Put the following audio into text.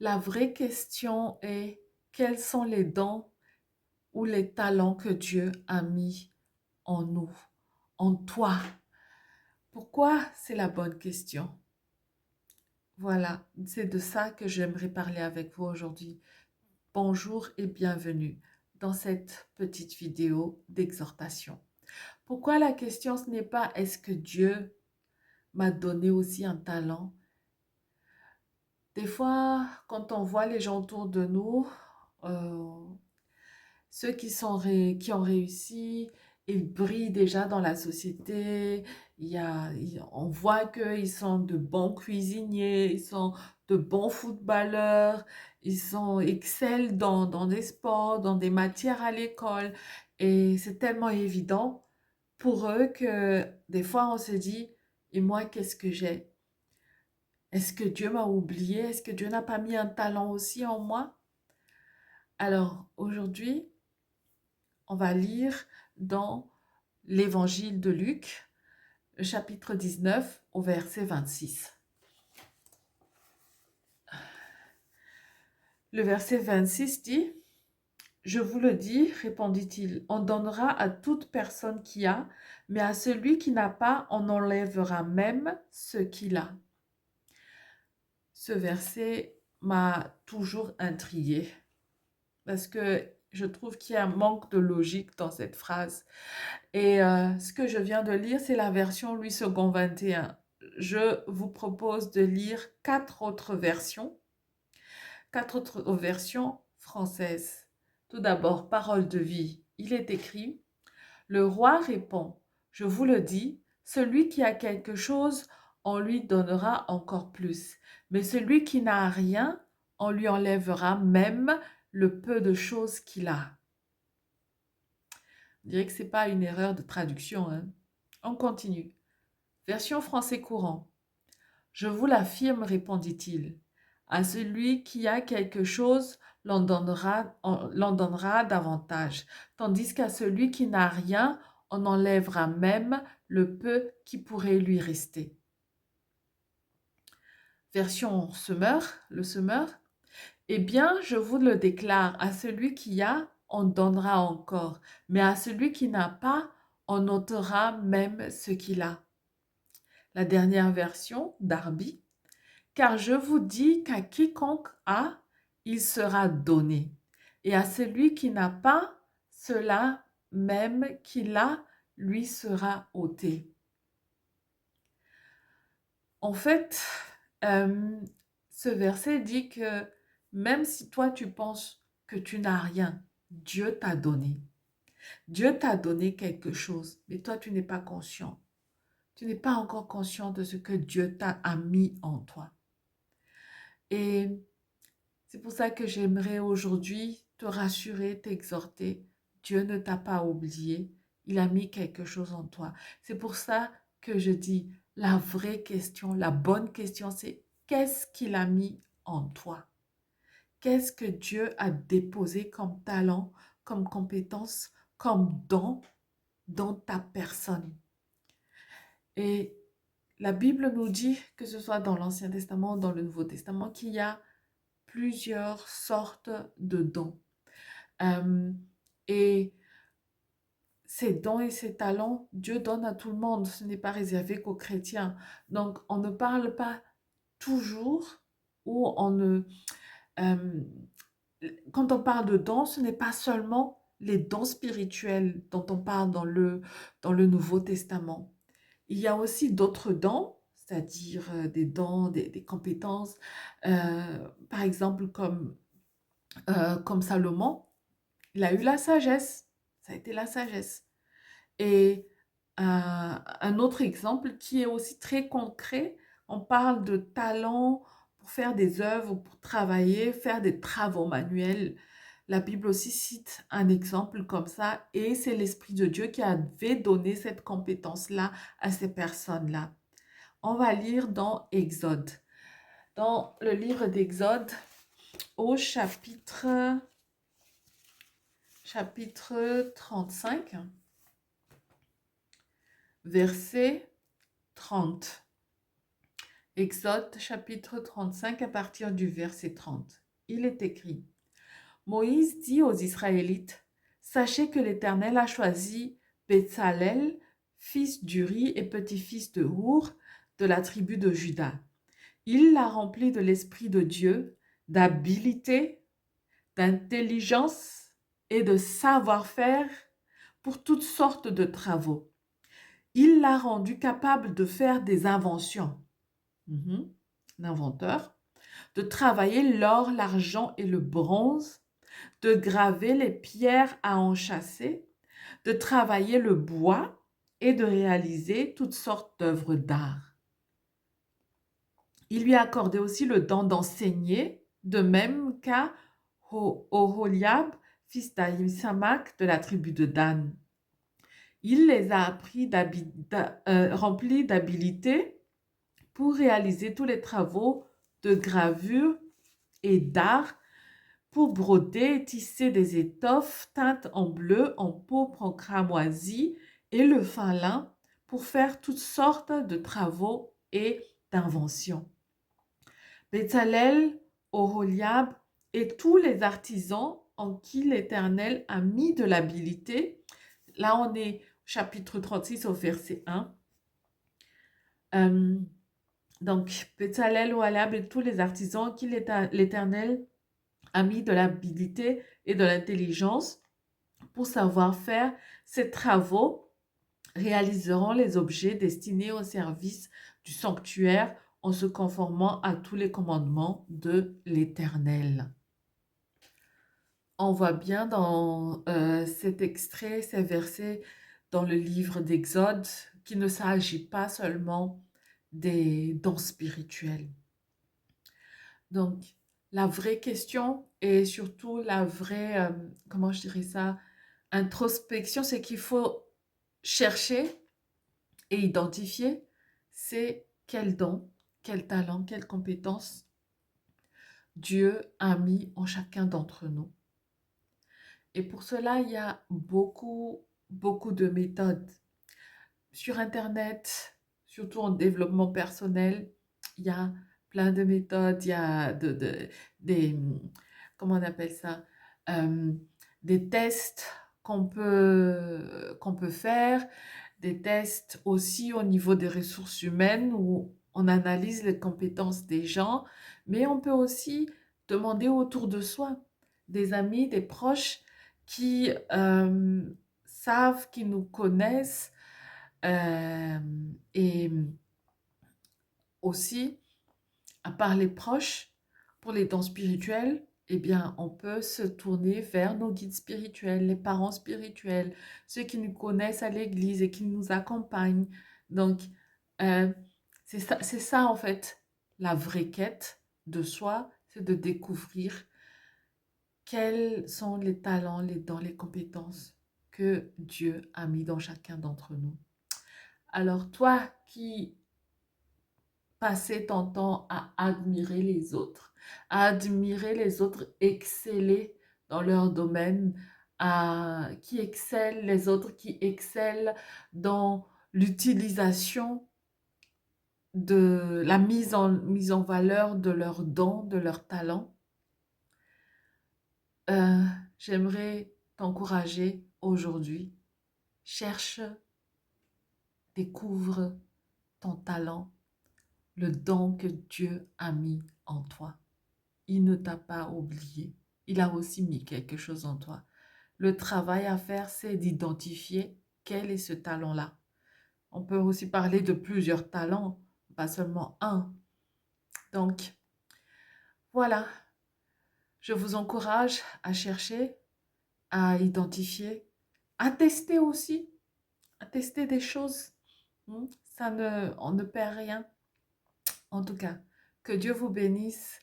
La vraie question est, quels sont les dons ou les talents que Dieu a mis en nous, en toi? Pourquoi? C'est la bonne question. Voilà, c'est de ça que j'aimerais parler avec vous aujourd'hui. Bonjour et bienvenue dans cette petite vidéo d'exhortation. Pourquoi la question, ce n'est pas est-ce que Dieu m'a donné aussi un talent? Des fois, quand on voit les gens autour de nous, euh, ceux qui ont réussi, ils brillent déjà dans la société. On voit qu'ils sont de bons cuisiniers, ils sont de bons footballeurs, ils sont excellent dans des sports, dans des matières à l'école. Et c'est tellement évident pour eux que des fois on se dit, et moi, qu'est-ce que j'ai? Est-ce que Dieu m'a oublié? Est-ce que Dieu n'a pas mis un talent aussi en moi? Alors aujourd'hui, on va lire dans l'évangile de Luc, le chapitre 19 au verset 26. Le verset 26 dit, je vous le dis, répondit-il, on donnera à toute personne qui a, mais à celui qui n'a pas, on enlèvera même ce qu'il a. Ce verset m'a toujours intriguée parce que je trouve qu'il y a un manque de logique dans cette phrase. Et ce que je viens de lire, c'est la version Louis II 21. Je vous propose de lire quatre autres versions françaises. Tout d'abord, Parole de vie. Il est écrit, le roi répond, je vous le dis, celui qui a quelque chose, on lui donnera encore plus. Mais celui qui n'a rien, on lui enlèvera même le peu de choses qu'il a. Je dirais que ce n'est pas une erreur de traduction, hein. On continue. Version français courant. Je vous l'affirme, répondit-il. À celui qui a quelque chose, l'on donnera davantage, tandis qu'à celui qui n'a rien, on enlèvera même le peu qui pourrait lui rester. Version semeur, le semeur. Eh bien, je vous le déclare, à celui qui a, on donnera encore, mais à celui qui n'a pas, on ôtera même ce qu'il a. La dernière version, Darby. Car je vous dis qu'à quiconque a, il sera donné, et à celui qui n'a pas, cela même qu'il a, lui sera ôté. En fait, euh, ce verset dit que même si toi tu penses que tu n'as rien, Dieu t'a donné. Dieu t'a donné quelque chose, mais toi tu n'es pas conscient. Tu n'es pas encore conscient de ce que Dieu a mis en toi. Et c'est pour ça que j'aimerais aujourd'hui te rassurer, t'exhorter. Dieu ne t'a pas oublié. Il a mis quelque chose en toi. C'est pour ça que je dis, la vraie question, la bonne question, c'est qu'est-ce qu'il a mis en toi? Qu'est-ce que Dieu a déposé comme talent, comme compétence, comme don dans ta personne? Et la Bible nous dit, que ce soit dans l'Ancien Testament ou dans le Nouveau Testament, qu'il y a plusieurs sortes de dons. Et ces dons et ces talents, Dieu donne à tout le monde, ce n'est pas réservé qu'aux chrétiens. Donc, on ne parle pas toujours ou on ne... euh, quand on parle de dons, ce n'est pas seulement les dons spirituels dont on parle dans le Nouveau Testament. Il y a aussi d'autres dons, c'est-à-dire des dons, des compétences, par exemple comme Salomon, il a eu la sagesse. Ça a été la sagesse. Et un autre exemple qui est aussi très concret, on parle de talent pour faire des œuvres, pour travailler, faire des travaux manuels. La Bible aussi cite un exemple comme ça, et c'est l'Esprit de Dieu qui avait donné cette compétence-là à ces personnes-là. On va lire dans Exode. Dans le livre d'Exode, au chapitre 35, verset 30. Exode chapitre 35 à partir du verset 30. Il est écrit, Moïse dit aux Israélites, Sachez que l'Éternel a choisi Betsalel, fils d'Uri et petit-fils de Hour, de la tribu de Juda. Il l'a rempli de l'Esprit de Dieu, d'habileté, d'intelligence et de savoir-faire pour toutes sortes de travaux. Il l'a rendu capable de faire des inventions, l'inventeur, de travailler l'or, l'argent et le bronze, de graver les pierres à enchâsser, de travailler le bois et de réaliser toutes sortes d'œuvres d'art. Il lui a accordé aussi le don d'enseigner, de même qu'à Oholiab, fils d'Ahisamach de la tribu de Dan. Il les a remplis d'habileté pour réaliser tous les travaux de gravure et d'art, pour broder et tisser des étoffes teintes en bleu, en pourpre, en cramoisi et le fin lin, pour faire toutes sortes de travaux et d'inventions. Bétzalel, Oholiab et tous les artisans en qui l'Éternel a mis de l'habileté. Là, on est au chapitre 36 au verset 1. Donc, Bétzalel, Oholiab et tous les artisans en qui l'Éternel a mis de l'habileté et de l'intelligence pour savoir faire ces travaux, réaliseront les objets destinés au service du sanctuaire en se conformant à tous les commandements de l'Éternel. On voit bien dans cet extrait, ces versets dans le livre d'Exode, qu'il ne s'agit pas seulement des dons spirituels. Donc, la vraie question et surtout la vraie, comment je dirais ça, introspection, c'est qu'il faut chercher et identifier, c'est quel don, quel talent, quelle compétence Dieu a mis en chacun d'entre nous. Et pour cela, il y a beaucoup de méthodes. Sur Internet, surtout en développement personnel, il y a plein de méthodes, il y a des, comment on appelle ça, Euh, des tests qu'on peut faire, des tests aussi au niveau des ressources humaines où on analyse les compétences des gens, mais on peut aussi demander autour de soi, des amis, des proches qui savent, qui nous connaissent euh, et aussi, à part les proches, pour les dons spirituels, eh bien, on peut se tourner vers nos guides spirituels, les parents spirituels, ceux qui nous connaissent à l'église et qui nous accompagnent. Donc, euh, c'est ça en fait, la vraie quête de soi, c'est de découvrir quels sont les talents, les dons, les compétences que Dieu a mis dans chacun d'entre nous. Alors, toi qui passais ton temps à admirer les autres exceller dans leur domaine, qui excellent, les autres qui excellent dans l'utilisation de la mise en valeur de leurs dons, de leurs talents. J'aimerais t'encourager aujourd'hui. Cherche, découvre ton talent, le don que Dieu a mis en toi. Il ne t'a pas oublié. Il a aussi mis quelque chose en toi. Le travail à faire, c'est d'identifier quel est ce talent-là. On peut aussi parler de plusieurs talents, pas seulement un. Donc, voilà, je vous encourage à chercher, à identifier, à tester aussi, à tester des choses. On ne perd rien. En tout cas, que Dieu vous bénisse.